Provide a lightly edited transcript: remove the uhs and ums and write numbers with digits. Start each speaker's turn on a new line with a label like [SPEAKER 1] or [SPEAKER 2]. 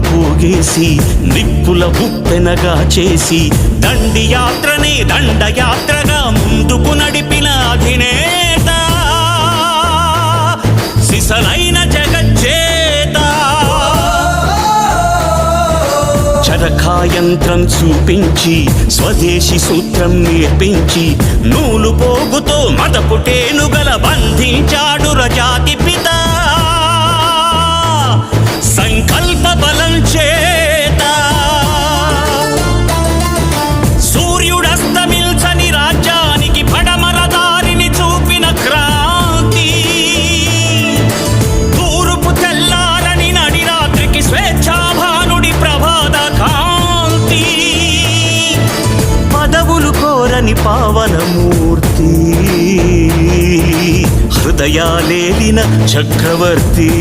[SPEAKER 1] పోగేసి నిప్పుల ఉప్పెనగా చేసి దండి యాత్రనే దండయాత్రగా ముందుకు నడిపిన అధినేత సిసలైన జగజ్జేత. చరఖాయంత్రం చూపించి స్వదేశీ సూత్రం నేర్పించి నూలు పోగుతో మదపుటేనుగల బంధించాడు రజాతి పిత. సంకల్ప బలం చేత సూర్యుడస్తమిల్చని రాజ్యానికి పడమర దారిని చూపిన క్రాంతి. తూర్పు తెల్లారని నడి రాత్రికి స్వేచ్ఛాభానుడి ప్రభాత కాంతి. పదవులు కోరని పావనమూర్తి హృదయాలేలిన చక్రవర్తి.